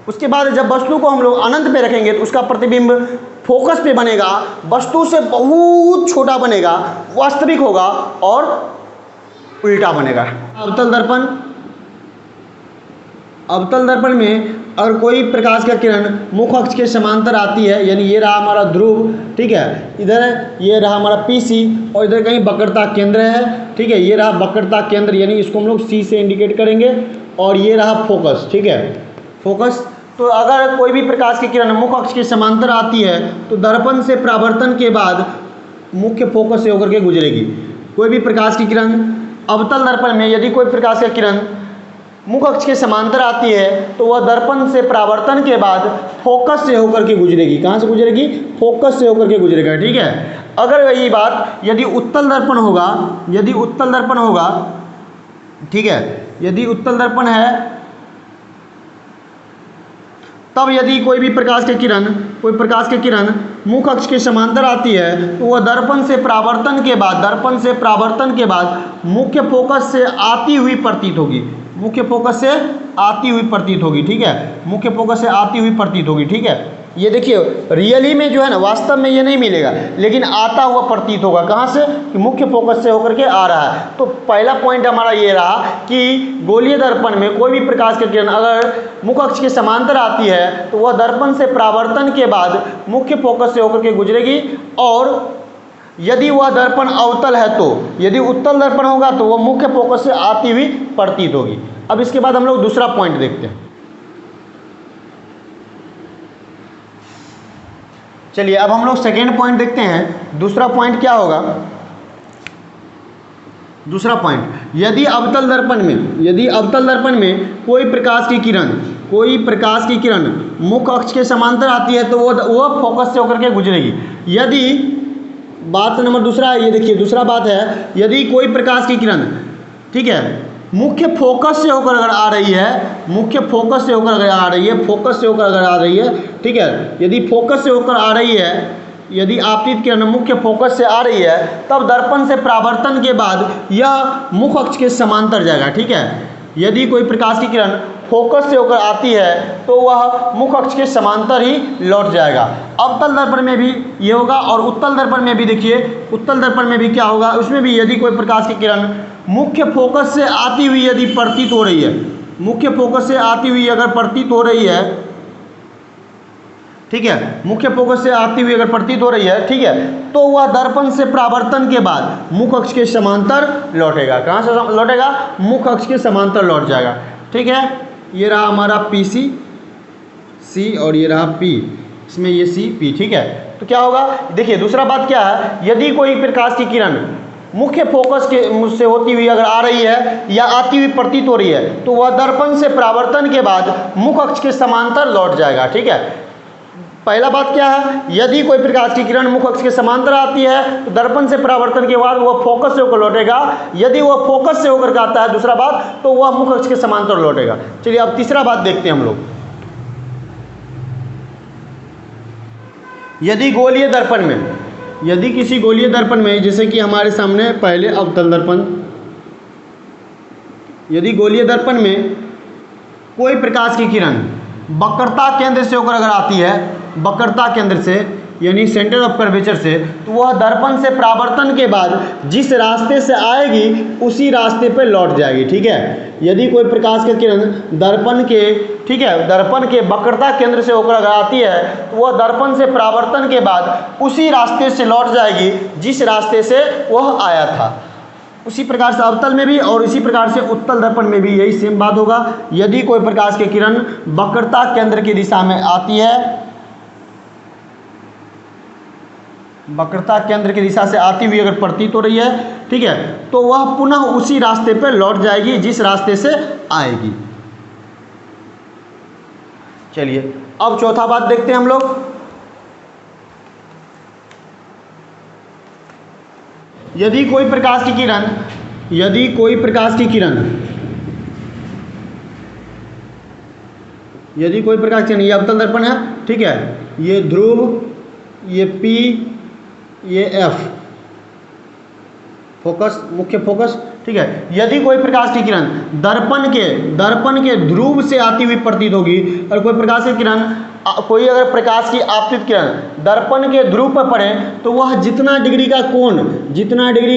उसके बाद जब वस्तु को हम लोग अनंत पे रखेंगे तो उसका प्रतिबिंब फोकस पे बनेगा, वस्तु से बहुत छोटा बनेगा, वास्तविक होगा और उल्टा बनेगा। अवतल दर्पण में अगर कोई प्रकाश का किरण मुख्य अक्ष के समांतर आती है, यानी ये रहा हमारा ध्रुव, ठीक है, इधर ये रहा हमारा PC और इधर कहीं वक्रता केंद्र है, ठीक है, ये रहा वक्रता केंद्र, यानी इसको हम लोग C से इंडिकेट करेंगे, और ये रहा फोकस, ठीक है, फोकस। तो अगर कोई भी प्रकाश की किरण मुख्य अक्ष के समांतर आती है तो दर्पण से परावर्तन के बाद मुख्य फोकस से होकर के गुजरेगी। कोई भी प्रकाश की किरण अवतल दर्पण में यदि कोई प्रकाश का किरण मुख्य अक्ष के समांतर आती है तो वह दर्पण से परावर्तन के बाद फोकस से होकर के गुजरेगी। कहाँ से गुजरेगी? फोकस से होकर के गुजरेगा, ठीक है। अगर यही बात यदि उत्तल दर्पण होगा, यदि उत्तल दर्पण होगा, ठीक है, यदि उत्तल दर्पण है, तब यदि कोई भी प्रकाश की किरण, कोई प्रकाश की किरण मुख्य अक्ष के समांतर आती है तो वह दर्पण से परावर्तन के बाद, दर्पण से परावर्तन के बाद मुख्य फोकस से आती हुई प्रतीत होगी, मुख्य फोकस से आती हुई प्रतीत होगी, ठीक है, मुख्य फोकस से आती हुई प्रतीत होगी, ठीक है। ये देखिए रियली में जो है ना, वास्तव में ये नहीं मिलेगा, लेकिन आता हुआ प्रतीत होगा। कहाँ से? कि मुख्य फोकस से होकर के आ रहा है। तो पहला पॉइंट हमारा ये रहा कि गोलीय दर्पण में कोई भी प्रकाश की किरण अगर मुख्य अक्ष के समांतर आती है तो वह दर्पण से परावर्तन के बाद मुख्य फोकस से होकर के गुजरेगी, और यदि वह दर्पण अवतल है तो, यदि उत्तल दर्पण होगा तो वह मुख्य फोकस से आती हुई प्रतीत होगी। अब इसके बाद हम लोग दूसरा पॉइंट देखते हैं। चलिए अब हम लोग सेकेंड पॉइंट देखते हैं। दूसरा पॉइंट क्या होगा? दूसरा पॉइंट, यदि अवतल दर्पण में, यदि अवतल दर्पण में कोई प्रकाश की किरण, कोई प्रकाश की किरण मुख्य अक्ष के समांतर आती है तो वह फोकस से होकर के गुजरेगी। यदि बात नंबर दूसरा है, ये देखिए दूसरा बात है, यदि कोई प्रकाश की किरण, ठीक है, मुख्य फोकस से होकर अगर आ रही है, मुख्य फोकस से होकर अगर आ रही है, फोकस से होकर अगर आ रही है, ठीक है, यदि फोकस से होकर आ रही है, यदि आपतित किरण मुख्य फोकस से आ रही है, तब दर्पण से परावर्तन के बाद यह मुख्य अक्ष के समांतर जाएगा, ठीक है। यदि कोई प्रकाश की किरण फोकस से होकर आती है तो वह मुख्य अक्ष के समांतर ही लौट जाएगा। अवतल दर्पण में भी ये होगा, और उत्तल दर्पण में भी देखिए, उत्तल दर्पण में भी क्या होगा, उसमें भी यदि कोई प्रकाश की किरण मुख्य फोकस से आती हुई यदि प्रतीत हो रही है, मुख्य फोकस से आती हुई अगर प्रतीत हो रही है, ठीक है, मुख्य फोकस से आती हुई अगर प्रतीत हो रही है, ठीक है, तो वह दर्पण से परावर्तन के बाद मुख्य अक्ष के समांतर लौटेगा। कहाँ से लौटेगा? मुख्य अक्ष के समांतर लौट जाएगा, ठीक है। ये रहा हमारा PC, C, और ये रहा P, इसमें ये CP, ठीक है। तो क्या होगा? देखिए दूसरा बात क्या है, यदि कोई प्रकाश की किरण मुख्य फोकस के से होती हुई अगर आ रही है या आती हुई प्रतीत हो रही है तो वह दर्पण से परावर्तन के बाद मुख्य अक्ष के समांतर लौट जाएगा, ठीक है। पहला बात क्या है, यदि कोई प्रकाश की किरण मुख्य अक्ष के समांतर आती है तो दर्पण से परावर्तन के बाद वह फोकस से होकर लौटेगा। यदि वह फोकस से होकर आता है, दूसरा बात, तो वह मुख्य अक्ष के समांतर लौटेगा। चलिए अब तीसरा बात देखते हैं हम लोग। यदि गोलीय दर्पण में, यदि किसी गोलीय दर्पण में, जैसे कि हमारे सामने पहले अवतल दर्पण, यदि गोलीय दर्पण में कोई प्रकाश की किरण वक्रता केंद्र से होकर अगर आती है, वक्रता केंद्र से यानी सेंटर ऑफ कर्वेचर से, तो वह दर्पण से परावर्तन के बाद जिस रास्ते से आएगी उसी रास्ते पर लौट जाएगी, ठीक है। यदि कोई प्रकाश की किरण दर्पण के, ठीक है, दर्पण के वक्रता केंद्र से होकर अगर आती है तो वह दर्पण से परावर्तन के बाद उसी रास्ते से लौट जाएगी जिस रास्ते से वह आया था। उसी प्रकार से अवतल में भी और इसी प्रकार से उत्तल दर्पण में भी यही सेम बात होगा। यदि कोई प्रकाश की किरण वक्रता केंद्र की दिशा में आती है, वक्रता केंद्र की दिशा से आती हुई अगर प्रतीत हो रही है, ठीक है, तो वह पुनः उसी रास्ते पर लौट जाएगी जिस रास्ते से आएगी। चलिए अब चौथा बात देखते हैं हम लोग। यदि कोई प्रकाश की किरण, यदि कोई प्रकाश की किरण, यदि कोई प्रकाश की किरण, ये अवतल दर्पण है, ठीक है, ये ध्रुव, ये P, ये F, फोकस, मुख्य फोकस, ठीक है। यदि कोई प्रकाश की किरण दर्पण के ध्रुव से आती हुई प्रतीत होगी, और कोई प्रकाश की किरण कोई अगर प्रकाश की आपतित किरण दर्पण के ध्रुव पर पड़े तो वह जितना डिग्री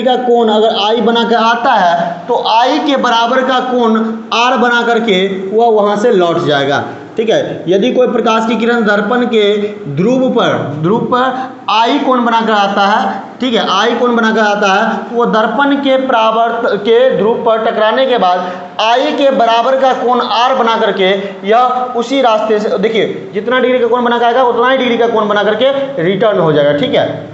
का कोण अगर आई बना कर आता है तो आई के बराबर का कोण आर बना करके वह वहाँ से लौट जाएगा, ठीक है। यदि कोई प्रकाश की किरण दर्पण के ध्रुव पर आई कोण बनाकर आता है, ठीक है, आई कोण बनाकर आता है, तो वो दर्पण के परावर्तन के ध्रुव पर टकराने के बाद आई के बराबर का कोण आर बना करके यह उसी रास्ते से, देखिए जितना डिग्री का कोण बना कर आएगा उतना ही डिग्री का कोण बना करके रिटर्न हो जाएगा, ठीक है।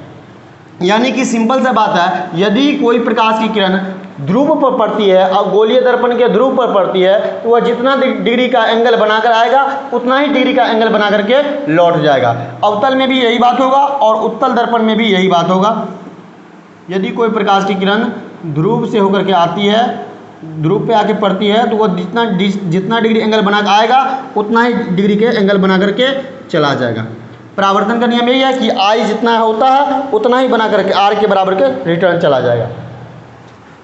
यानी कि सिंपल सा बात है, यदि कोई प्रकाश की किरण ध्रुव पर पड़ती है और गोलीय दर्पण के ध्रुव पर पड़ती है तो वह जितना डिग्री का एंगल बनाकर आएगा उतना ही डिग्री का एंगल बना करके लौट जाएगा। अवतल में भी यही बात होगा और उत्तल दर्पण में भी यही बात होगा। यदि कोई प्रकाश की किरण ध्रुव से होकर के आती है, ध्रुव पे आके पड़ती है, तो वह जितना डिग्री एंगल बना कर आएगा उतना ही डिग्री के एंगल बना करके चला जाएगा। परावर्तन का नियम यही है कि आई जितना होता है उतना ही बना करके आर के बराबर के रिटर्न चला जाएगा।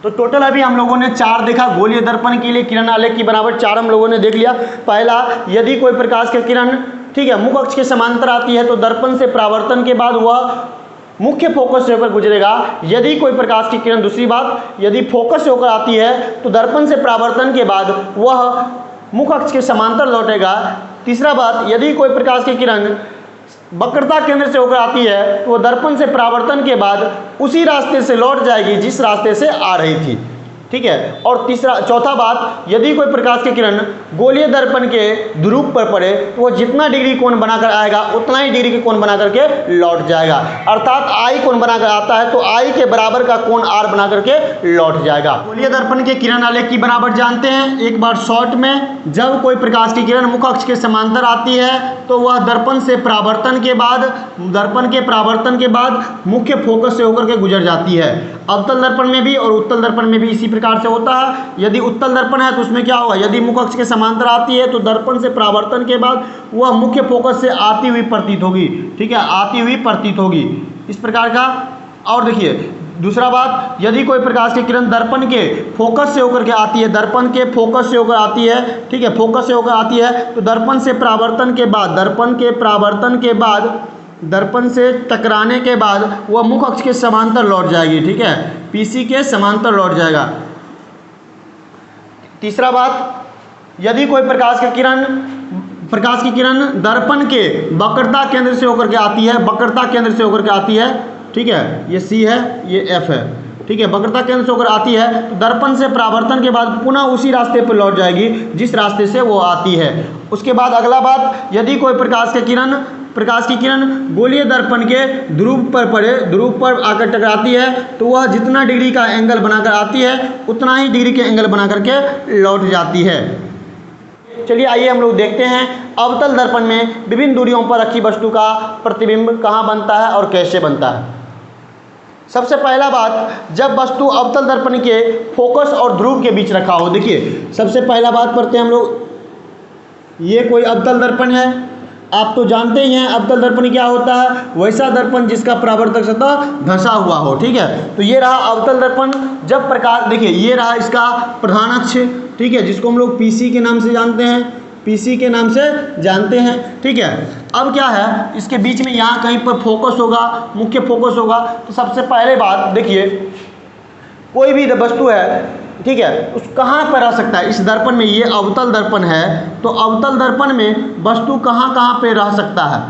तो टोटल अभी हम लोगों ने 4 देखा। गोलीय दर्पण के लिए किरण आलेख की बनावट 4 हम लोगों ने देख लिया। पहला, यदि कोई प्रकाश की किरण, ठीक है, मुख अक्ष के समांतर आती है तो दर्पण से परावर्तन के बाद वह मुख्य फोकस से होकर गुजरेगा। यदि कोई प्रकाश की किरण, दूसरी बात, यदि फोकस से होकर आती है तो दर्पण से परावर्तन के बाद वह मुख अक्ष के समांतर लौटेगा। तीसरा बात, यदि कोई प्रकाश की किरण वक्रता केंद्र से होकर आती है तो वो दर्पण से परावर्तन के बाद उसी रास्ते से लौट जाएगी जिस रास्ते से आ रही थी, ठीक है। और चौथा बात, यदि कोई प्रकाश की किरण गोलीय दर्पण के ध्रुव पर पड़े तो वो जितना डिग्री कोण बनाकर आएगा उतना ही डिग्री के कोण बना करके लौट जाएगा। अर्थात आई कोण बनाकर आता है तो आई के बराबर का कोण आर बना करके लौट जाएगा। गोलीय दर्पण के किरण आलेख की बनावट जानते हैं एक बार शॉर्ट में। जब कोई प्रकाश की किरण मुख अक्ष के समांतर आती है तो वह दर्पण के परावर्तन के बाद मुख्य फोकस से होकर के गुजर जाती है। अवतल दर्पण में भी और उत्तल दर्पण में भी इसी प्रकार से होता है। यदि उत्तल दर्पण है तो उसमें क्या होगा, यदि मुख अक्ष के समांतर आती है तो दर्पण से परावर्तन के बाद वह मुख्य फोकस से आती हुई प्रतीत होगी, ठीक है, आती हुई प्रतीत होगी, इस प्रकार का। और देखिए दूसरा बात, यदि कोई प्रकाश की किरण दर्पण के फोकस से होकर के आती है, दर्पण के फोकस से होकर आती है, ठीक है, फोकस से होकर आती है तो दर्पण से परावर्तन के बाद दर्पण से टकराने के बाद वह मुख अक्ष के समांतर लौट जाएगी, ठीक है, पीसी के समांतर लौट जाएगा। तीसरा बात, यदि कोई प्रकाश की किरण दर्पण के वक्रता केंद्र से होकर के आती है, ठीक है, ये सी है, ये एफ है, ठीक है, वक्रता केंद्र से होकर आती है तो दर्पण से परावर्तन के बाद पुनः उसी रास्ते पर लौट जाएगी जिस रास्ते से वो आती है। उसके बाद अगला बात, यदि कोई प्रकाश की किरण गोलीय दर्पण के ध्रुव पर आकर टकराती है तो वह जितना डिग्री का एंगल बनाकर आती है उतना ही डिग्री के एंगल बना करके लौट जाती है। चलिए आइए हम लोग देखते हैं अवतल दर्पण में विभिन्न दूरियों पर रखी वस्तु का प्रतिबिंब कहाँ बनता है और कैसे बनता है। सबसे पहला बात, जब वस्तु अवतल दर्पण के फोकस और ध्रुव के बीच रखा हो। देखिए सबसे पहला बात पढ़ते हैं हम लोग, ये कोई अवतल दर्पण है, आप तो जानते ही हैं अवतल दर्पण क्या होता है, वैसा दर्पण जिसका परावर्तक सतह धंसा हुआ हो, ठीक है। तो ये रहा अवतल दर्पण। जब प्रकाश, देखिए ये रहा इसका प्रधान अक्ष, ठीक है, जिसको हम लोग पीसी के नाम से जानते हैं, ठीक है। अब क्या है, इसके बीच में यहाँ कहीं पर फोकस होगा, मुख्य फोकस होगा। तो सबसे पहले बात देखिए, कोई भी वस्तु है, ठीक है, उस कहाँ पर रह सकता है। इस दर्पण में, ये अवतल दर्पण है तो अवतल दर्पण में वस्तु कहाँ पे रह सकता है।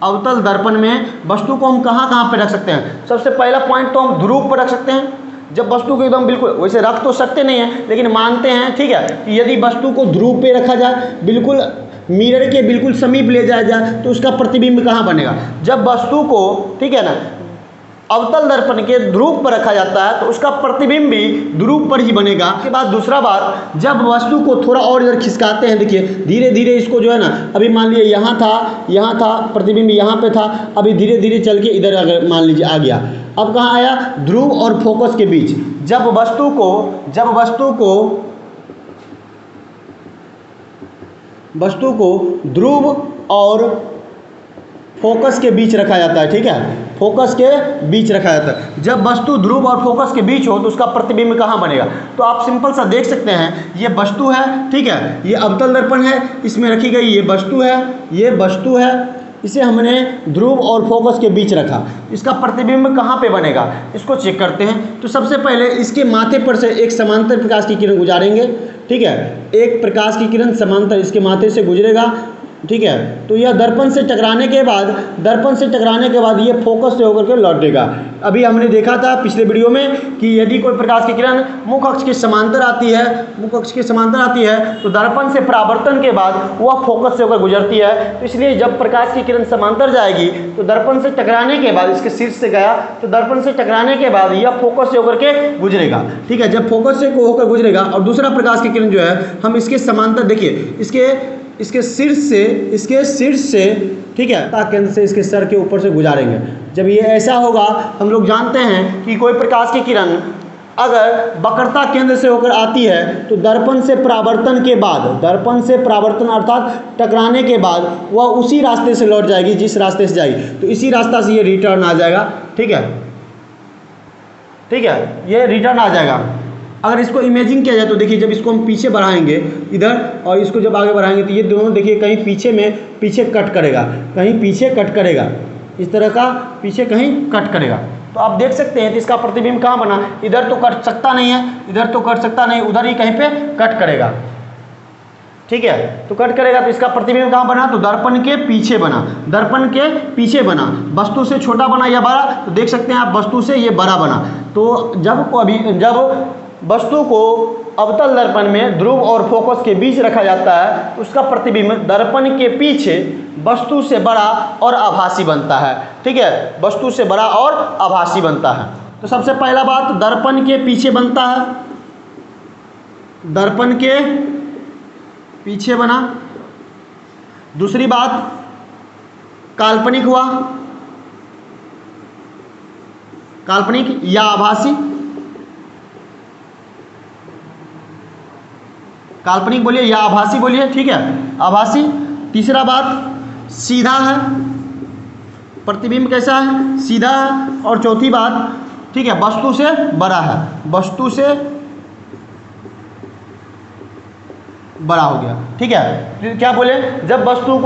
अवतल दर्पण में वस्तु को हम कहाँ पे रख सकते हैं। सबसे पहला पॉइंट तो हम ध्रुव पर रख सकते हैं। जब वस्तु को एकदम बिल्कुल, वैसे रख तो सकते नहीं हैं लेकिन मानते हैं, ठीक है, कि यदि वस्तु को ध्रुव पे रखा जाए, बिल्कुल मिरर के बिल्कुल समीप ले जाया जाए तो उसका प्रतिबिंब कहाँ बनेगा। जब वस्तु को, ठीक है ना, अवतल दर्पण के ध्रुव पर रखा जाता है तो उसका प्रतिबिंब भी ध्रुव पर ही बनेगा। उसके बाद दूसरा बात, जब वस्तु को थोड़ा और इधर खिसकाते हैं, देखिए धीरे धीरे इसको जो है ना, अभी मान लीजिए यहाँ था प्रतिबिंब, यहाँ पे था, अभी धीरे धीरे चल के इधर अगर मान लीजिए आ गया, अब कहाँ आया, ध्रुव और फोकस के बीच। जब वस्तु को ध्रुव और फोकस के बीच रखा जाता है, ठीक है, फोकस के बीच रखा जाता है। जब वस्तु ध्रुव और फोकस के बीच हो तो उसका प्रतिबिंब कहाँ बनेगा? तो आप सिंपल सा देख सकते हैं, ये वस्तु है, ठीक है, ये अवतल दर्पण है, इसमें रखी गई ये वस्तु है, ये वस्तु है, इसे हमने ध्रुव और फोकस के बीच रखा, इसका प्रतिबिंब कहाँ पे बनेगा इसको चेक करते हैं। तो सबसे पहले इसके माथे पर से एक समांतर प्रकाश की किरण गुजारेंगे, ठीक है, एक प्रकाश की किरण समांतर इसके माथे से गुजरेगा, ठीक है, तो यह दर्पण से टकराने के बाद ये फोकस से होकर के लौटेगा। अभी हमने देखा था पिछले वीडियो में कि यदि कोई प्रकाश की किरण मुख्य अक्ष के समांतर आती है तो दर्पण से परावर्तन के बाद वह फोकस से होकर गुजरती है। तो इसलिए जब प्रकाश की किरण समांतर जाएगी तो दर्पण से टकराने के बाद, इसके शीर्ष से गया तो दर्पण से टकराने के बाद यह फोकस से होकर के गुजरेगा, ठीक है, जब फोकस से होकर गुजरेगा और दूसरा प्रकाश की किरण जो है हम इसके समांतर, देखिए इसके शीर्ष से, ठीक है, केंद्र से इसके सर के ऊपर से गुजारेंगे। जब ये ऐसा होगा, हम लोग जानते हैं कि कोई प्रकाश की किरण अगर वक्रता केंद्र से होकर आती है तो दर्पण से परावर्तन अर्थात टकराने के बाद वह उसी रास्ते से लौट जाएगी जिस रास्ते से जाएगी, तो इसी रास्ता से ये रिटर्न आ जाएगा, ठीक है, ये रिटर्न आ जाएगा। अगर इसको इमेजिंग किया जाए तो देखिए, जब इसको हम पीछे बढ़ाएंगे इधर और इसको जब आगे बढ़ाएंगे तो ये दोनों देखिए कहीं पीछे कट करेगा, इस तरह का पीछे कहीं कट करेगा। तो आप देख सकते हैं तो इसका प्रतिबिंब कहाँ बना, इधर तो कट सकता नहीं, उधर ही कहीं पे कट करेगा, ठीक है, तो कट करेगा तो इसका प्रतिबिंब कहाँ बना, तो दर्पण के पीछे बना, वस्तु से छोटा बना या बड़ा, तो देख सकते हैं आप वस्तु से ये बड़ा बना। तो जब वस्तु को अवतल दर्पण में ध्रुव और फोकस के बीच रखा जाता है तो उसका प्रतिबिंब दर्पण के पीछे वस्तु से बड़ा और आभासी बनता है, ठीक है, वस्तु से बड़ा और आभासी बनता है। तो सबसे पहला बात दर्पण के पीछे बनता है, दर्पण के पीछे बना। दूसरी बात काल्पनिक हुआ, काल्पनिक या आभासी, काल्पनिक बोलिए या आभासी बोलिए, ठीक है, आभासी। तीसरा बात सीधा है, प्रतिबिंब कैसा है, सीधा है। और चौथी बात, ठीक है, वस्तु से बड़ा है, वस्तु से बड़ा हो गया, ठीक है। क्या बोले, जब वस्तु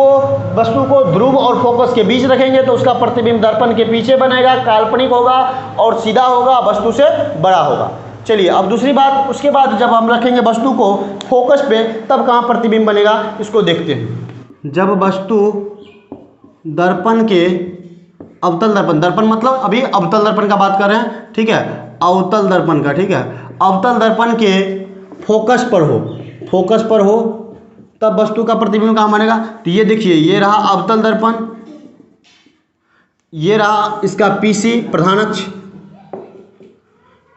को ध्रुव और फोकस के बीच रखेंगे तो उसका प्रतिबिंब दर्पण के पीछे बनेगा, काल्पनिक होगा और सीधा होगा, वस्तु से बड़ा होगा। चलिए अब दूसरी बात, उसके बाद जब हम रखेंगे वस्तु को फोकस पे तब कहाँ प्रतिबिंब बनेगा इसको देखते हैं। जब वस्तु दर्पण के अवतल दर्पण मतलब अभी अवतल दर्पण का बात कर रहे हैं, ठीक है, अवतल दर्पण का, ठीक है, अवतल दर्पण के फोकस पर हो तब वस्तु का प्रतिबिंब कहाँ बनेगा। तो ये देखिए, ये रहा अवतल दर्पण, ये रहा इसका पीसी प्रधान अक्ष,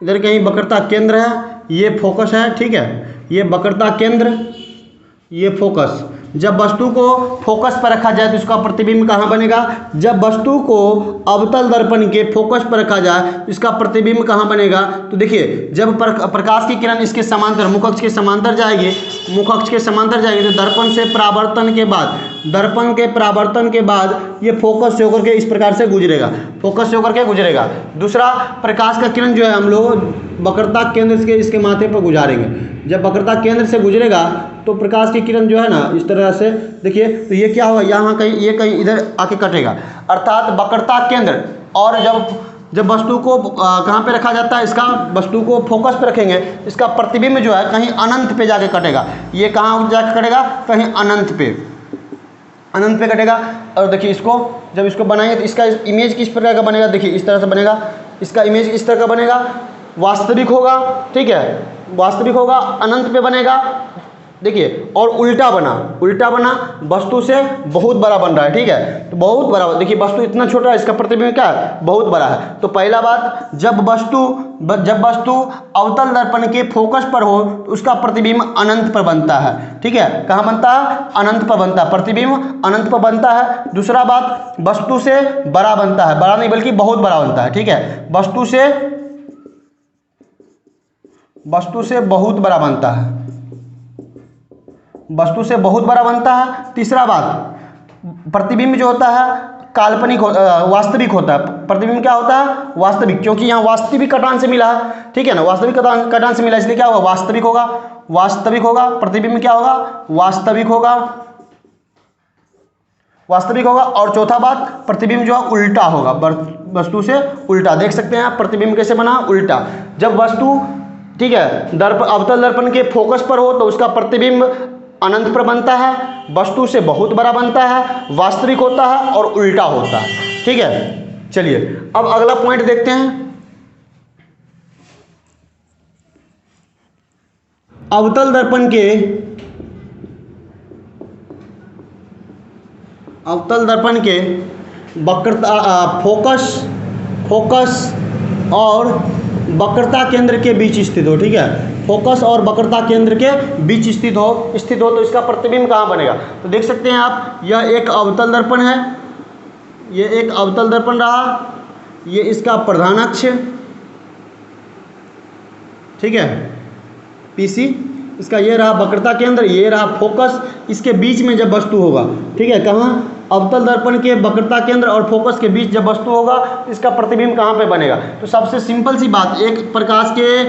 इधर कहीं वक्रता केंद्र है, ये फोकस है, ठीक है, ये वक्रता केंद्र, ये फोकस। जब वस्तु को फोकस पर रखा जाए तो इसका प्रतिबिंब कहाँ बनेगा, जब वस्तु को अवतल दर्पण के फोकस पर रखा जाए तो इसका प्रतिबिंब कहाँ बनेगा। तो देखिए, जब प्रकाश की किरण इसके समांतर मुख्य अक्ष के समांतर जाएगी तो दर्पण के परावर्तन के बाद ये फोकस से होकर के इस प्रकार से गुजरेगा, दूसरा प्रकाश का किरण जो है हम लोग वक्रता केंद्र से इसके माथे पर गुजारेंगे। जब वक्रता केंद्र से गुजरेगा तो प्रकाश की किरण जो है ना इस तरह से, देखिए, तो ये क्या हुआ, यहाँ कहीं ये कहीं इधर आके कटेगा, अर्थात वक्रता केंद्र। और जब वस्तु को कहाँ पे रखा जाता है, इसका वस्तु को फोकस पे रखेंगे, इसका प्रतिबिंब जो है कहीं अनंत पे जाके कटेगा। ये कहाँ जाके कटेगा, कहीं अनंत पे कटेगा। और देखिए, जब इसको बनाएंगे तो इसका इमेज किस प्रकार का बनेगा, देखिए इस तरह से बनेगा, इसका इमेज इस तरह का बनेगा, वास्तविक होगा, ठीक है, वास्तविक होगा, अनंत पे बनेगा, देखिए, और उल्टा बना, वस्तु से बहुत बड़ा बन रहा है, ठीक है, तो बहुत बड़ा, देखिए वस्तु इतना छोटा है, इसका प्रतिबिंब क्या है, बहुत बड़ा है। तो पहला बात, जब वस्तु अवतल दर्पण के फोकस पर हो तो उसका प्रतिबिंब अनंत पर बनता है, ठीक है, कहाँ बनता है, अनंत पर बनता है, प्रतिबिंब अनंत पर बनता है। दूसरा बात, वस्तु से बड़ा बनता है, बड़ा नहीं बल्कि बहुत बड़ा बनता है, ठीक है, वस्तु से बहुत बड़ा बनता है, वस्तु से बहुत बड़ा बनता है। तीसरा बात, प्रतिबिंब जो होता है काल्पनिक वास्तविक होता है। प्रतिबिंब क्या होता है? वास्तविक, क्योंकि यहाँ वास्तविक कटान से मिला है, ठीक है ना, वास्तविक कटान से मिला, इसलिए क्या होगा? वास्तविक होगा। वास्तविक होगा, प्रतिबिंब क्या होगा? वास्तविक होगा, वास्तविक होगा। और चौथा बात, प्रतिबिंब जो है उल्टा होगा, वस्तु से उल्टा। देख सकते हैं आप प्रतिबिंब कैसे बना? उल्टा। जब वस्तु, ठीक है, अवतल दर्पण के फोकस पर हो तो उसका प्रतिबिंब अनंत पर बनता है, वस्तु से बहुत बड़ा बनता है, वास्तविक होता है और उल्टा होता है, ठीक है। चलिए अब अगला पॉइंट देखते हैं। अवतल दर्पण के वक्रता, फोकस और वक्रता केंद्र के बीच स्थित हो, ठीक है, फोकस और वक्रता केंद्र के बीच स्थित हो तो इसका प्रतिबिंब कहाँ बनेगा? तो देख सकते हैं आप, यह एक अवतल दर्पण है, ये एक अवतल दर्पण रहा, ये इसका प्रधान अक्ष, ठीक है, पीसी, इसका ये रहा वक्रता केंद्र, ये रहा फोकस, इसके बीच में जब वस्तु होगा, ठीक है, कहाँ? अवतल दर्पण के वक्रता केंद्र और फोकस के बीच जब वस्तु होगा, इसका प्रतिबिंब कहाँ पे बनेगा? तो सबसे सिंपल सी बात, एक प्रकाश के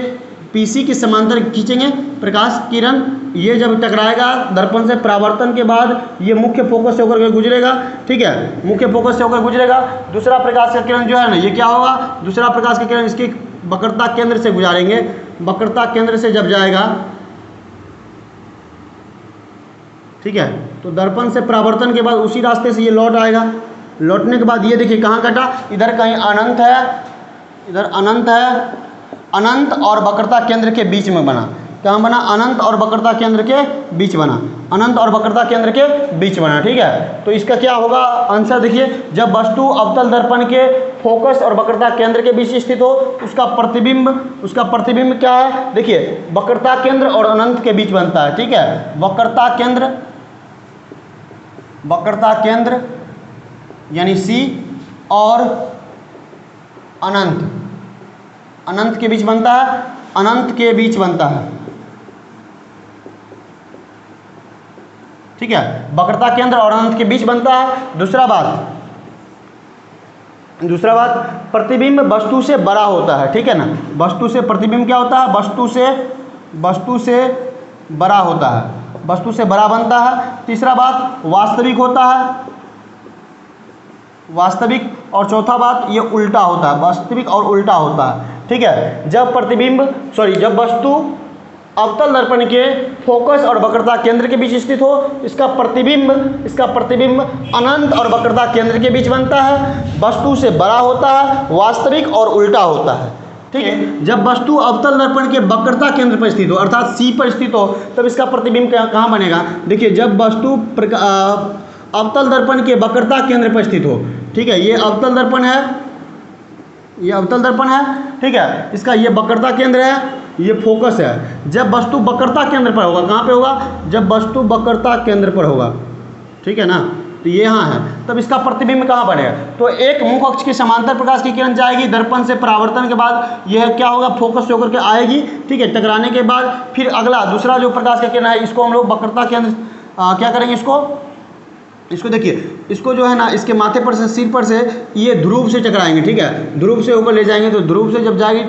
पीसी के समांतर खींचेंगे, प्रकाश किरण ये जब टकराएगा दर्पण से, परावर्तन के बाद ये मुख्य फोकस से होकर के गुजरेगा, ठीक है, मुख्य फोकस से होकर गुजरेगा। दूसरा प्रकाश का किरण जो है ना, ये क्या होगा? दूसरा प्रकाश का किरण इसके वक्रता केंद्र से गुजारेंगे, वक्रता केंद्र से जब जाएगा, ठीक है, तो दर्पण से परावर्तन के बाद उसी रास्ते से ये लौट आएगा। लौटने के बाद ये देखिए कहाँ कटा? इधर कहीं अनंत है, इधर अनंत है, अनंत और वक्रता केंद्र के बीच में बना। कहाँ बना? अनंत और वक्रता केंद्र के बीच बना, अनंत और वक्रता केंद्र के बीच बना, ठीक है। तो इसका क्या होगा आंसर? देखिए, जब वस्तु अवतल दर्पण के फोकस और वक्रता केंद्र के बीच स्थित हो, उसका प्रतिबिंब क्या है? देखिए, वक्रता केंद्र और अनंत के बीच बनता है, ठीक है, वक्रता केंद्र यानी सी और अनंत के बीच बनता है, अनंत के बीच बनता है, ठीक है, वक्रता केंद्र और अनंत के बीच बनता है। दूसरा बात, प्रतिबिंब वस्तु से बड़ा होता है, ठीक है ना, वस्तु से प्रतिबिंब क्या होता है? वस्तु से बड़ा होता है, वस्तु से बड़ा बनता है। तीसरा बात, वास्तविक होता है, वास्तविक। और चौथा बात, ये उल्टा होता है, वास्तविक और उल्टा होता है, ठीक है। जब वस्तु अवतल दर्पण के फोकस और वक्रता केंद्र के बीच स्थित हो, इसका प्रतिबिंब अनंत और वक्रता केंद्र के बीच बनता है, वस्तु से बड़ा होता है, वास्तविक और उल्टा होता है, ठीक है। जब वस्तु अवतल दर्पण के वक्रता केंद्र पर स्थित हो, अर्थात सी पर स्थित हो, तब इसका प्रतिबिंब कहाँ बनेगा? देखिए, जब वस्तु अवतल दर्पण के वक्रता केंद्र पर स्थित हो, ठीक है, ये अवतल दर्पण है, ठीक है, इसका ये वक्रता केंद्र है, ये फोकस है। जब वस्तु वक्रता केंद्र पर होगा, कहाँ पे होगा? जब वस्तु वक्रता केंद्र पर होगा, ठीक है ना, तो ये यहाँ है, तब इसका प्रतिबिंब कहाँ बनेगा? तो एक मुख अक्ष के समांतर प्रकाश की किरण जाएगी, दर्पण से परावर्तन के बाद यह क्या होगा? फोकस से होकर के आएगी, ठीक है, टकराने के बाद फिर अगला दूसरा जो प्रकाश का किरण है, इसको हम लोग वक्रता केंद्र क्या करेंगे? इसको देखिए, इसको जो है ना, इसके माथे पर से, सिर पर से ये ध्रुव से टकराएंगे, ठीक है, ध्रुव से ऊपर ले जाएंगे, तो ध्रुव से जब जाएगी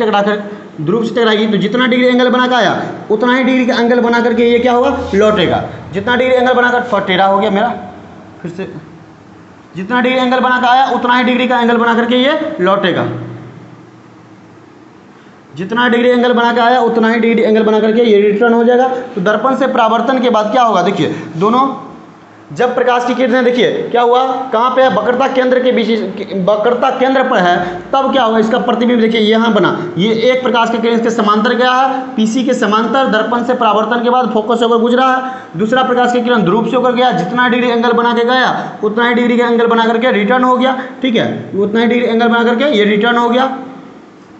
ध्रुव से टकराएगी, तो जितना डिग्री एंगल बना के आया उतना ही डिग्री का एंगल बना करके ये क्या होगा? लौटेगा। जितना डिग्री एंगल बनाकर टेढ़ा हो गया मेरा, फिर से जितना डिग्री एंगल बना के आया उतना ही डिग्री का एंगल बना करके ये लौटेगा। जितना डिग्री एंगल बना के आया उतना ही डिग्री एंगल बना करके ये रिटर्न हो जाएगा। तो दर्पण से परावर्तन के बाद क्या होगा? देखिए, दोनों जब प्रकाश की किरणें, देखिए क्या हुआ, कहाँ पे है? वक्रता केंद्र के बीच, वक्रता केंद्र पर है, तब क्या होगा? इसका प्रतिबिंब देखिए यहाँ बना, ये एक प्रकाश का किरण इसके समांतर गया है, पीसी के समांतर, दर्पण से परावर्तन के बाद फोकस से होकर गुजरा है। दूसरा प्रकाश का किरण ध्रुव से होकर गया, जितना डिग्री एंगल बना के गया उतना ही डिग्री का एंगल बना करके रिटर्न हो गया, ठीक है, उतना ही डिग्री एंगल बना करके ये रिटर्न हो गया।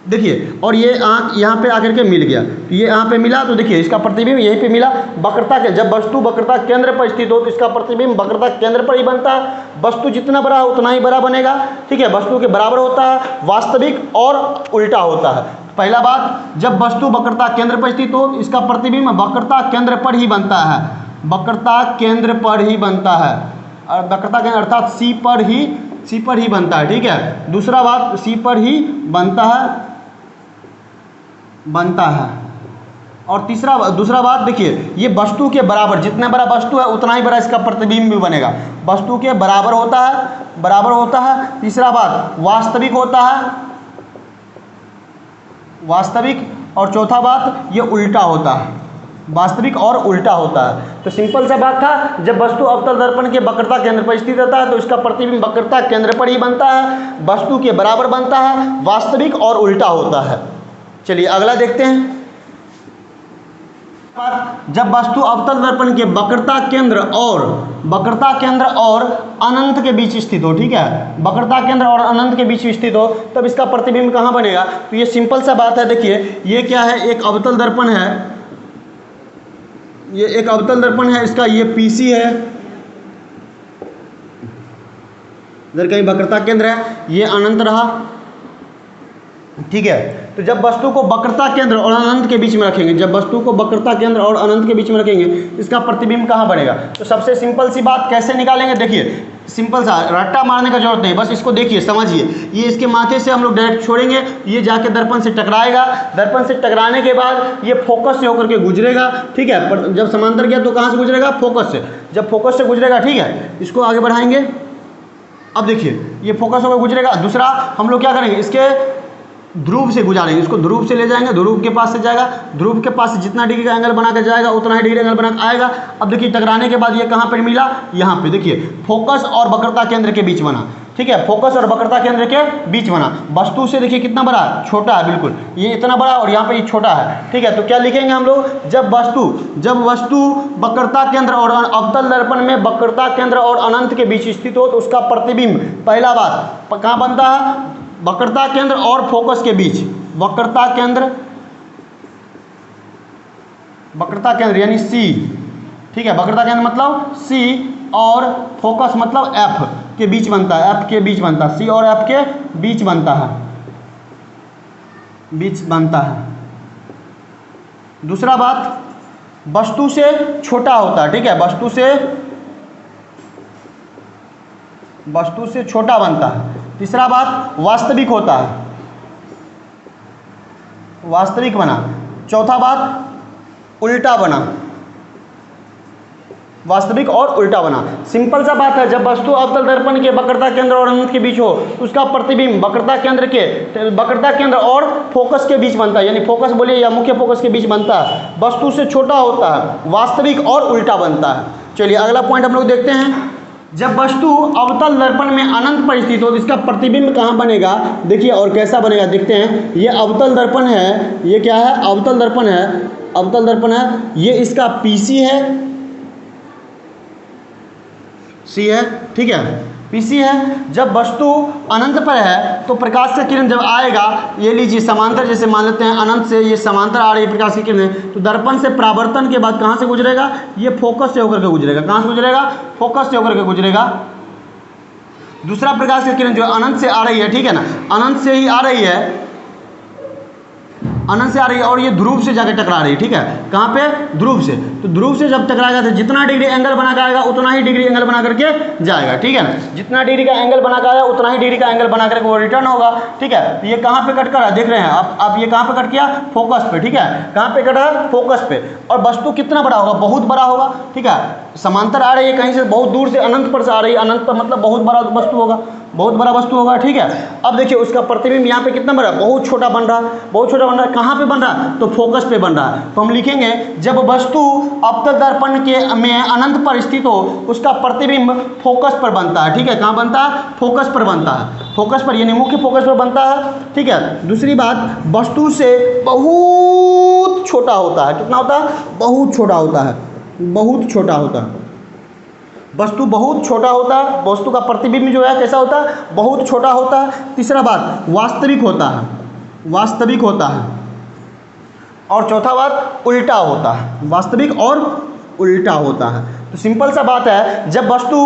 देखिए, और ये यहाँ पे आकर के मिल गया, तो ये यहाँ पे मिला, तो देखिए इसका प्रतिबिंब यहीं पे मिला। वक्रता के, जब वस्तु वक्रता केंद्र पर स्थित हो तो इसका प्रतिबिंब वक्रता केंद्र पर ही बनता है। वस्तु जितना बड़ा है उतना ही बड़ा बनेगा, ठीक है, वस्तु के बराबर होता है, वास्तविक और उल्टा होता है। पहला बात, जब वस्तु वक्रता केंद्र पर स्थित हो, इसका प्रतिबिंब वक्रता केंद्र पर ही बनता है, वक्रता केंद्र पर ही बनता है, और वक्रता केंद्र अर्थात सी पर ही सी पर ही बनता है, ठीक है। दूसरा बात, सी पर ही बनता है। और दूसरा बात देखिए, ये वस्तु के बराबर, जितना बड़ा वस्तु है उतना ही बड़ा इसका प्रतिबिंब भी बनेगा। वस्तु के बराबर होता है। तीसरा बात, वास्तविक होता है, वास्तविक। और चौथा बात, ये उल्टा होता है, वास्तविक और उल्टा होता है। तो सिंपल सा बात था, जब वस्तु अवतल दर्पण के वक्रता केंद्र पर स्थित रहता है तो इसका प्रतिबिंब वक्रता केंद्र पर ही बनता है, वस्तु के बराबर बनता है, वास्तविक और उल्टा होता है। चलिए अगला देखते हैं। जब वस्तु अवतल दर्पण के वक्रता केंद्र और अनंत के बीच स्थित हो, ठीक है, वक्रता केंद्र और अनंत के बीच स्थित हो, तब इसका प्रतिबिंब कहाँ बनेगा? तो ये सिंपल सा बात है। देखिए ये क्या है, एक अवतल दर्पण है, ये एक अवतल दर्पण है, इसका ये पीसी है, इधर कहीं वक्रता केंद्र है, ये अनंत रहा, ठीक है। तो जब वस्तु को वक्रता केंद्र और अनंत के बीच में रखेंगे, इसका प्रतिबिंब कहाँ बनेगा? तो सबसे सिंपल सी बात कैसे निकालेंगे? देखिए सिंपल सा, रट्टा मारने का जरूरत नहीं, बस इसको देखिए, समझिए। ये इसके माथे से हम लोग डायरेक्ट छोड़ेंगे, ये जाके दर्पण से टकराएगा, दर्पण से टकराने के बाद ये फोकस से होकर के गुजरेगा, ठीक है। पर जब समांतर गया तो कहाँ से गुजरेगा? फोकस से। जब फोकस से गुजरेगा, ठीक है, इसको आगे बढ़ाएंगे। अब देखिए ये फोकस होकर गुजरेगा। दूसरा हम लोग क्या करेंगे, इसके ध्रुव से गुजारेंगे, इसको ध्रुव से ले जाएंगे, ध्रुव के पास से जाएगा, ध्रुव के पास से जितना डिग्री का एंगल बना के जाएगा उतना ही डिग्री एंगल बना के आएगा। अब देखिए टकराने के बाद ये कहाँ पर मिला? यहाँ पे देखिए, फोकस और वक्रता केंद्र के बीच बना, ठीक है, फोकस और वक्रता केंद्र के बीच बना। वस्तु से देखिए कितना बड़ा? छोटा है, बिल्कुल ये इतना बड़ा और यहाँ पे ये छोटा है, ठीक है। तो क्या लिखेंगे हम लोग? जब वस्तु वक्रता केंद्र और अवतल दर्पण में वक्रता केंद्र और अनंत के बीच स्थित हो तो उसका प्रतिबिंब, पहला बात कहाँ बनता है? वक्रता केंद्र और फोकस के बीच, वक्रता केंद्र यानी सी, ठीक है, वक्रता केंद्र मतलब सी और फोकस मतलब एफ के बीच बनता है, एफ के बीच बनता है, सी और एफ के बीच बनता है, दूसरा बात, वस्तु से छोटा होता है, ठीक है, वस्तु से छोटा बनता है। तीसरा बात, वास्तविक होता है, वास्तविक बना। चौथा बात, उल्टा बना, वास्तविक और उल्टा बना। सिंपल सा बात है, जब वस्तु अवतल दर्पण के वक्रता केंद्र और अनंत के बीच हो उसका प्रतिबिंब वक्रता केंद्र और फोकस के बीच बनता है, यानी फोकस बोलिए या मुख्य फोकस के बीच बनता है, वस्तु से छोटा होता है, वास्तविक और उल्टा बनता है। चलिए अगला पॉइंट हम लोग देखते हैं। जब वस्तु अवतल दर्पण में अनंत पर स्थित हो तो इसका प्रतिबिंब कहाँ बनेगा? देखिए और कैसा बनेगा देखते हैं। ये अवतल दर्पण है, ये क्या है? अवतल दर्पण है, ये इसका पीसी है, सी है, ठीक है, पीसी है। जब वस्तु अनंत पर है तो प्रकाश का किरण जब आएगा, ये लीजिए समांतर, जैसे मान लेते हैं अनंत से ये समांतर आ रही है प्रकाश की किरण, तो दर्पण से परावर्तन के बाद कहाँ से गुजरेगा? ये फोकस से होकर के गुजरेगा। कहाँ से गुजरेगा? फोकस से होकर के गुजरेगा। दूसरा प्रकाश की किरण जो अनंत से आ रही है, ठीक है ना, अनंत से ही आ रही है, और ये ध्रुव से जाकर टकरा रही है, ठीक है, कहाँ पे? ध्रुव से। तो ध्रुव से जब टकराएगा तो जितना डिग्री एंगल बना के आएगा उतना ही डिग्री एंगल बना करके जाएगा, ठीक है ना, जितना डिग्री का एंगल बना के आएगा उतना ही डिग्री का एंगल बना करके वो रिटर्न होगा, ठीक है। तो ये कहाँ पे कट कर रहा है? देख रहे हैं आप ये कहाँ पे कट किया? फोकस पे, ठीक है, कहाँ पे कट रहा है? फोकस पे। और वस्तु कितना बड़ा होगा? बहुत बड़ा होगा, ठीक है, समांतर आ रही है कहीं से, बहुत दूर से अनंत पर से आ रही है, अनंत पर मतलब बहुत बड़ा वस्तु होगा, बहुत बड़ा वस्तु होगा, ठीक है। अब देखिए उसका प्रतिबिंब यहाँ पे कितना बड़ा? बहुत छोटा बन रहा है, कहाँ पे बन रहा है? तो फोकस पे बन रहा है। तो हम लिखेंगे जब वस्तु अवतल दर्पण में अनंत पर स्थित हो उसका प्रतिबिंब फोकस पर बनता है, ठीक है, कहाँ बनता है? फोकस पर बनता है, फोकस पर यानी मुख्य फोकस पर बनता है, ठीक है। दूसरी बात, वस्तु से बहुत छोटा होता है। कितना होता है? बहुत छोटा होता है, वस्तु बहुत छोटा होता है, वस्तु का प्रतिबिंब जो है कैसा होता है? बहुत छोटा होता है। तीसरा बात, वास्तविक होता है। और चौथा बात, उल्टा होता है, वास्तविक और उल्टा होता है। तो सिंपल सा बात है, जब वस्तु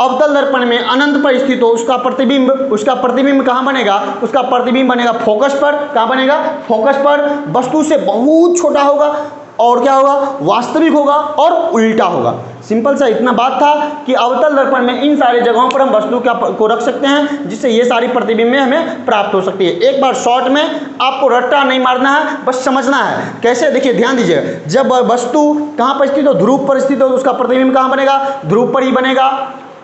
अवतल दर्पण में अनंत पर स्थित हो उसका प्रतिबिंब कहाँ बनेगा? उसका प्रतिबिंब बनेगा फोकस पर। कहाँ बनेगा? फोकस पर। वस्तु से बहुत छोटा होगा, और क्या होगा, वास्तविक होगा और उल्टा होगा। सिंपल सा इतना बात था कि अवतल दर्पण में इन सारी जगहों पर हम वस्तु को रख सकते हैं जिससे ये सारी प्रतिबिंबें हमें प्राप्त हो सकती है। एक बार शॉर्ट में आपको रट्टा नहीं मारना है, बस समझना है कैसे। देखिए ध्यान दीजिए, जब वस्तु कहाँ पर स्थित हो, ध्रुव पर स्थित हो, तो उसका प्रतिबिंब कहाँ बनेगा, ध्रुव पर ही बनेगा।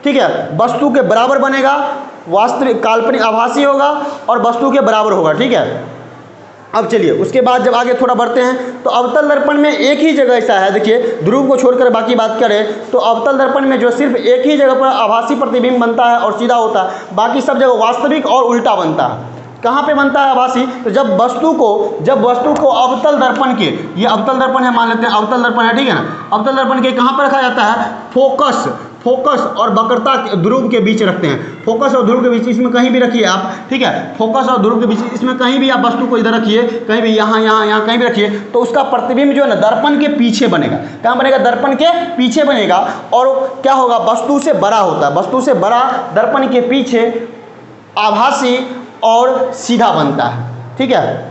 ठीक है, वस्तु के बराबर बनेगा, वास्तविक काल्पनिक आभासी होगा और वस्तु के बराबर होगा। ठीक है, अब चलिए उसके बाद जब आगे थोड़ा बढ़ते हैं तो अवतल दर्पण में एक ही जगह ऐसा है, देखिए ध्रुव को छोड़कर बाकी बात करें तो अवतल दर्पण में जो सिर्फ एक ही जगह पर आभासी प्रतिबिंब बनता है और सीधा होता है, बाकी सब जगह वास्तविक और उल्टा बनता है। कहाँ पे बनता है आभासी, तो जब वस्तु को अवतल दर्पण के, ये अवतल दर्पण है मान लेते हैं, अवतल दर्पण है, ठीक है ना, अवतल दर्पण के कहाँ पर रखा जाता है, फोकस और वक्रता ध्रुव के बीच रखते हैं। फोकस और ध्रुव के बीच, इसमें कहीं भी रखिए आप, ठीक है, फोकस और ध्रुव के बीच इसमें कहीं भी आप वस्तु को इधर रखिए, कहीं भी यहाँ कहीं भी रखिए, तो उसका प्रतिबिंब जो है ना दर्पण के पीछे बनेगा। कहाँ बनेगा, दर्पण के पीछे बनेगा। और क्या होगा, वस्तु से बड़ा होता है, वस्तु से बड़ा दर्पण के पीछे आभासी और सीधा बनता है। ठीक है,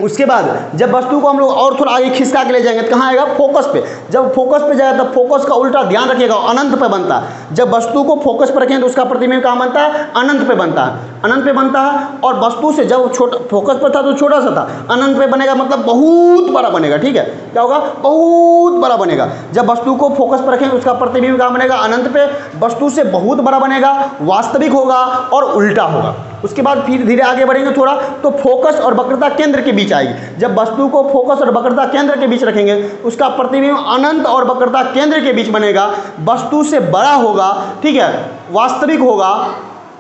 उसके बाद जब वस्तु को हम लोग और थोड़ा आगे खिसका के ले जाएंगे तो कहाँ आएगा, फोकस पे। जब फोकस पे जाएगा तब फोकस का उल्टा ध्यान रखिएगा, अनंत पे बनता है। जब वस्तु को फोकस पे रखें तो उसका प्रतिबिंब कहाँ बनता है, अनंत पे बनता है, अनंत पे बनता है। और वस्तु से जब छोटा फोकस पर था तो छोटा सा था, अनंत पे बनेगा मतलब बहुत बड़ा बनेगा। ठीक है, क्या होगा, बहुत बड़ा बनेगा। जब वस्तु को फोकस पर रखें तो उसका प्रतिबिंब कहाँ बनेगा, अनंत पे, वस्तु से बहुत बड़ा बनेगा, वास्तविक होगा और उल्टा होगा। उसके बाद फिर धीरे आगे बढ़ेंगे थोड़ा तो फोकस और वक्रता केंद्र के बीच आएगी। जब वस्तु को फोकस और वक्रता केंद्र के बीच रखेंगे उसका प्रतिबिंब अनंत और वक्रता केंद्र के बीच बनेगा, वस्तु से बड़ा होगा, ठीक है, वास्तविक होगा,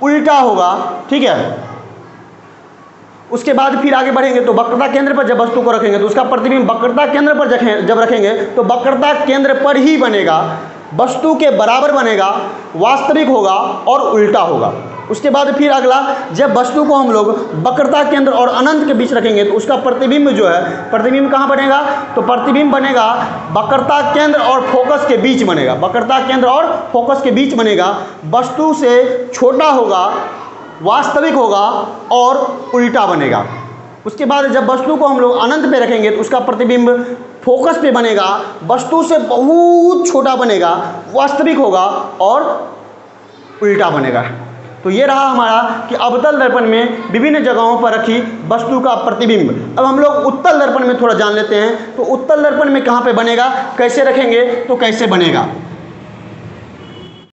उल्टा होगा। ठीक है, उसके बाद फिर आगे बढ़ेंगे तो वक्रता केंद्र पर जब वस्तु को रखेंगे तो उसका प्रतिबिंब वक्रता केंद्र पर जब रखेंगे तो वक्रता केंद्र पर ही बनेगा, वस्तु के बराबर बनेगा, वास्तविक होगा और उल्टा होगा। उसके बाद फिर अगला, जब वस्तु को हम लोग वक्रता केंद्र और अनंत के बीच रखेंगे तो उसका प्रतिबिंब जो है, प्रतिबिंब कहाँ बनेगा, तो प्रतिबिंब बनेगा वक्रता केंद्र और फोकस के बीच बनेगा, वक्रता केंद्र और फोकस के बीच बनेगा, वस्तु से छोटा होगा, वास्तविक होगा और उल्टा बनेगा। उसके बाद जब वस्तु को हम लोग अनंत पे रखेंगे तो उसका प्रतिबिंब फोकस पे बनेगा, वस्तु से बहुत छोटा बनेगा, वास्तविक होगा और उल्टा बनेगा। तो ये रहा हमारा कि अवतल दर्पण में विभिन्न जगहों पर रखी वस्तु का प्रतिबिंब। अब हम लोग उत्तल दर्पण में थोड़ा जान लेते हैं। तो उत्तल दर्पण में कहाँ पे बनेगा, कैसे रखेंगे, तो कैसे बनेगा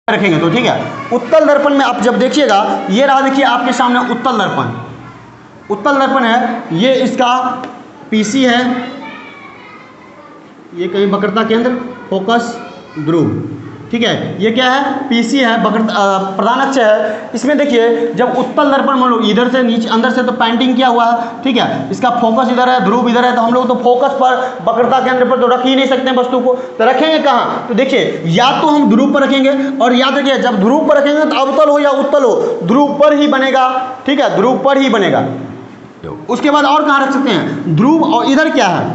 रखेंगे तो ठीक है। उत्तल दर्पण में आप जब देखिएगा, ये रहा, देखिए आपके सामने उत्तल दर्पण, उत्तल दर्पण है, ये इसका पीसी है, ये कहीं वक्रता केंद्र, फोकस, ध्रुव, ठीक है, ये क्या है, पीसी है, प्रधान अक्ष है। इसमें देखिए जब उत्तल दर्पण में लोग इधर से नीचे अंदर से तो पेंटिंग किया हुआ है, ठीक है, इसका फोकस इधर है, ध्रुव इधर है, तो हम लोग तो फोकस पर, वक्रता केंद्र पर तो रख ही नहीं सकते हैं वस्तु को, तो रखेंगे कहाँ, तो देखिए या तो हम ध्रुव पर रखेंगे, और याद रखिए जब ध्रुव पर रखेंगे तो अवतल हो या उत्तल हो, ध्रुव पर ही बनेगा। ठीक है, ध्रुव पर ही बनेगा। उसके बाद और कहाँ रख सकते हैं, ध्रुव, और इधर क्या है,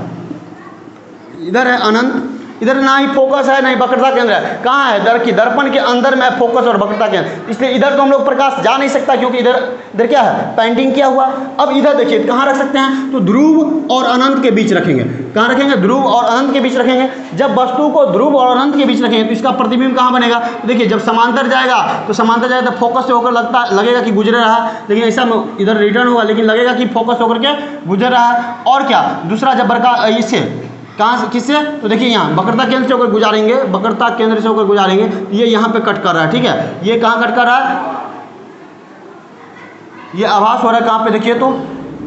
इधर है अनंत, इधर ना ही फोकस है ना ही वक्रता केंद्र है, कहाँ है, दर्पण के अंदर में फोकस और वक्रता केंद्र, इसलिए इधर तो हम लोग प्रकाश जा नहीं सकता क्योंकि इधर क्या है, पेंटिंग किया हुआ। अब इधर देखिए कहाँ रख सकते हैं, तो ध्रुव और अनंत के बीच रखेंगे। कहाँ रखेंगे, ध्रुव और अनंत के बीच रखेंगे। जब वस्तु को ध्रुव और अनंत के बीच रखेंगे तो इसका प्रतिबिंब कहाँ बनेगा, तो देखिए जब समांतर जाएगा तो समांतर जाएगा तो फोकस से होकर लगेगा कि गुजर रहा है, लेकिन ऐसा इधर रिटर्न हुआ, लेकिन लगेगा कि फोकस होकर के गुजर रहा है। और क्या, दूसरा जब इससे कहाँ से, किससे, तो देखिए यहाँ वक्रता केंद्र से होकर गुजारेंगे, वक्रता केंद्र से होकर गुजारेंगे, ये यहाँ पे कट कर रहा है। ठीक है, ये कहाँ कट कर रहा है, ये आभास हो रहा है कहाँ पे, देखिए तो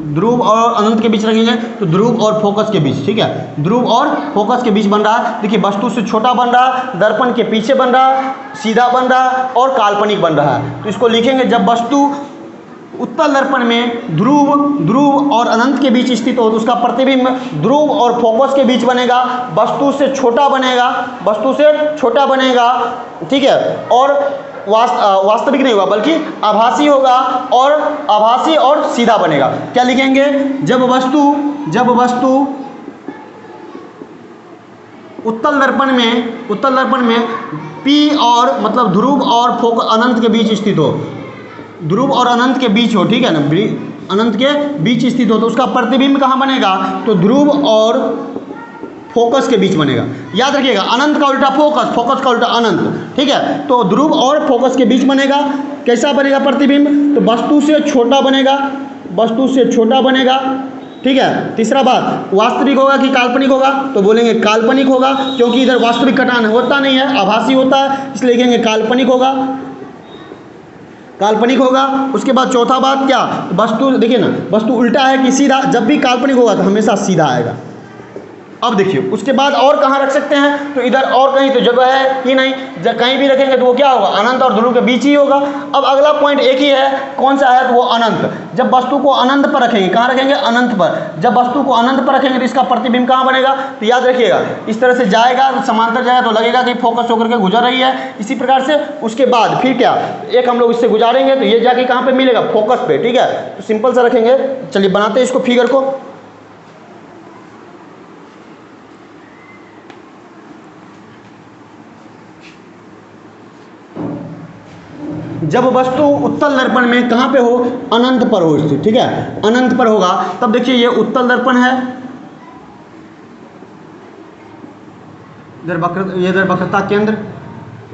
ध्रुव और अनंत के बीच रखेंगे तो ध्रुव और फोकस के बीच। ठीक है, ध्रुव और फोकस के बीच बन रहा है। देखिए वस्तु से छोटा बन रहा है, दर्पण के पीछे बन रहा है, सीधा बन रहा है और काल्पनिक बन रहा है। तो इसको लिखेंगे, जब वस्तु उत्तल दर्पण में ध्रुव और अनंत के बीच स्थित हो तो उसका प्रतिबिंब ध्रुव और फोकस के बीच बनेगा, वस्तु से छोटा बनेगा, वस्तु से छोटा बनेगा। ठीक है, और वास्तविक नहीं होगा बल्कि आभासी होगा, और आभासी और सीधा बनेगा। क्या लिखेंगे, जब वस्तु उत्तल दर्पण में P और मतलब ध्रुव और फोकस अनंत के बीच स्थित हो, ध्रुव और अनंत के बीच हो, ठीक है ना, अनंत के बीच स्थित हो, तो उसका प्रतिबिंब कहाँ बनेगा, तो ध्रुव और फोकस के बीच बनेगा। याद रखिएगा, अनंत का उल्टा फोकस, फोकस का उल्टा अनंत। ठीक है, तो ध्रुव और फोकस के बीच बनेगा। कैसा बनेगा प्रतिबिंब? तो वस्तु से छोटा बनेगा, वस्तु से छोटा बनेगा। ठीक है, तीसरा बात, वास्तविक होगा कि काल्पनिक होगा? तो बोलेंगे काल्पनिक होगा, क्योंकि इधर वास्तविक घटना होता नहीं है, आभासी होता है, इसलिए लिखेंगे काल्पनिक होगा, काल्पनिक होगा। उसके बाद चौथा बात क्या, वस्तु देखिए ना, वस्तु उल्टा है कि सीधा? जब भी काल्पनिक होगा तो हमेशा सीधा आएगा। अब देखिए उसके बाद और कहाँ रख सकते हैं? तो इधर और कहीं तो जगह है ही नहीं, कहीं भी रखेंगे तो वो क्या होगा? अनंत और ध्रुव के बीच ही होगा। अब अगला पॉइंट एक ही है, कौन सा है? तो वो अनंत। जब वस्तु को अनंत पर रखेंगे, कहाँ रखेंगे? अनंत पर। जब वस्तु को अनंत पर रखेंगे तो इसका प्रतिबिंब कहाँ बनेगा? तो याद रखिएगा, इस तरह से जाएगा, समांतर जाएगा तो लगेगा कि फोकस होकर के गुजर रही है। इसी प्रकार से उसके बाद फिर क्या, एक हम लोग इससे गुजारेंगे तो ये जाके कहाँ पे मिलेगा? फोकस पे। ठीक है, तो सिंपल सा रखेंगे। चलिए बनाते हैं इसको, फिगर को। जब वस्तु उत्तल दर्पण में कहाँ पे हो? अनंत पर हो स्थित। ठीक है, अनंत पर होगा, तब देखिए ये उत्तल दर्पण है, इधर वक्रता केंद्र,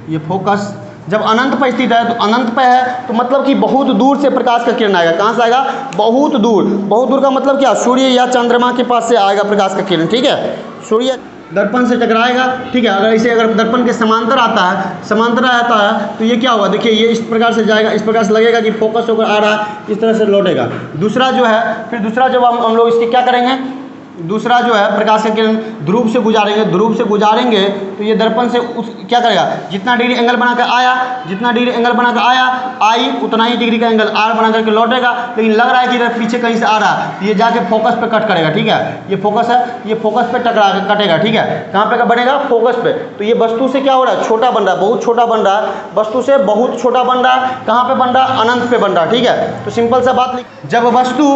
ये फोकस। जब अनंत पर स्थित है तो अनंत पे है, तो मतलब कि बहुत दूर से प्रकाश का किरण आएगा। कहाँ से आएगा? बहुत दूर। बहुत दूर का मतलब क्या? सूर्य या चंद्रमा के पास से आएगा प्रकाश का किरण। ठीक है, सूर्य दर्पण से टकराएगा। ठीक है, अगर इसे अगर दर्पण के समांतर आता है, समांतर आता है तो ये क्या होगा? देखिए ये इस प्रकार से जाएगा, इस प्रकार से लगेगा कि फोकस होकर आ रहा है, इस तरह से लौटेगा। दूसरा जो है, फिर दूसरा जब हम लोग इसके क्या करेंगे, दूसरा जो है प्रकाश का किरण ध्रुव से गुजारेंगे, ध्रुव से गुजारेंगे तो ये दर्पण से उस क्या करेगा? जितना डिग्री एंगल बनाकर आया, जितना डिग्री एंगल बनाकर आया, आई उतना ही डिग्री का एंगल आर बना करके लौटेगा। लेकिन लग रहा है कि इधर पीछे कहीं से आ रहा है, तो ये जाके फोकस पे कट करेगा। ठीक है, ये फोकस है, ये फोकस पे टकरा कटेगा। ठीक है, कहाँ पे बनेगा? फोकस पे। तो ये वस्तु से क्या हो रहा है? छोटा बन रहा है, बहुत छोटा बन रहा है, वस्तु से बहुत छोटा बन रहा है। कहाँ पे बन रहा है? अनंत पे बन रहा है। ठीक है, तो सिंपल सा बात, जब वस्तु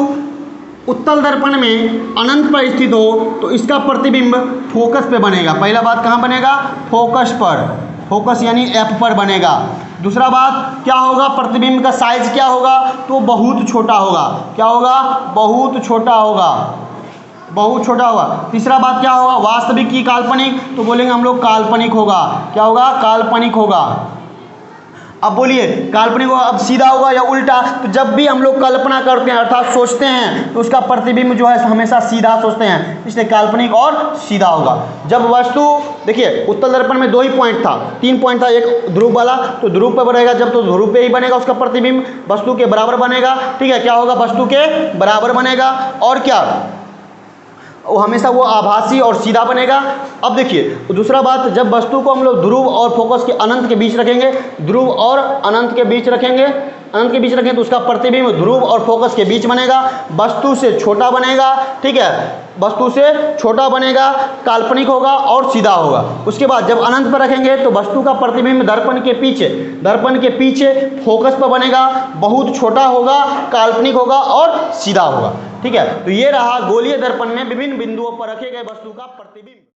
उत्तल दर्पण में अनंत पर स्थित हो तो इसका प्रतिबिंब फोकस पे बनेगा। पहला बात कहाँ बनेगा? फोकस पर, फोकस यानी एफ पर बनेगा। दूसरा बात क्या होगा? प्रतिबिंब का साइज क्या होगा? तो बहुत छोटा होगा। क्या होगा? बहुत छोटा होगा, बहुत छोटा होगा। तीसरा बात क्या होगा? वास्तविक की काल्पनिक? तो बोलेंगे हम लोग काल्पनिक होगा। क्या होगा? काल्पनिक होगा। अब बोलिए काल्पनिक होगा, अब सीधा होगा या उल्टा? तो जब भी हम लोग कल्पना करते हैं अर्थात सोचते हैं तो उसका प्रतिबिंब जो है हमेशा सीधा सोचते हैं, इसलिए काल्पनिक और सीधा होगा। जब वस्तु देखिए उत्तल दर्पण में 2 ही पॉइंट था, 3 पॉइंट था, एक ध्रुव वाला, तो ध्रुव पे बनेगा जब, तो ध्रुव पे ही बनेगा उसका प्रतिबिंब, वस्तु के बराबर बनेगा। ठीक है, क्या होगा? वस्तु के बराबर बनेगा। और क्या? वो हमेशा वो आभासी और सीधा बनेगा। अब देखिए दूसरा बात, जब वस्तु को हम लोग ध्रुव और फोकस के अनंत के बीच रखेंगे, ध्रुव और अनंत के बीच रखेंगे, अनंत के बीच रखें तो उसका प्रतिबिंब ध्रुव और फोकस के बीच बनेगा, वस्तु से छोटा बनेगा। ठीक है, वस्तु से छोटा बनेगा, काल्पनिक होगा और सीधा होगा। उसके बाद जब अनंत पर रखेंगे तो वस्तु का प्रतिबिंब दर्पण के पीछे फोकस पर बनेगा, बहुत छोटा होगा, काल्पनिक होगा और सीधा होगा। ठीक है, तो ये रहा गोलीय दर्पण में विभिन्न बिंदुओं पर रखे गए वस्तु का प्रतिबिंब।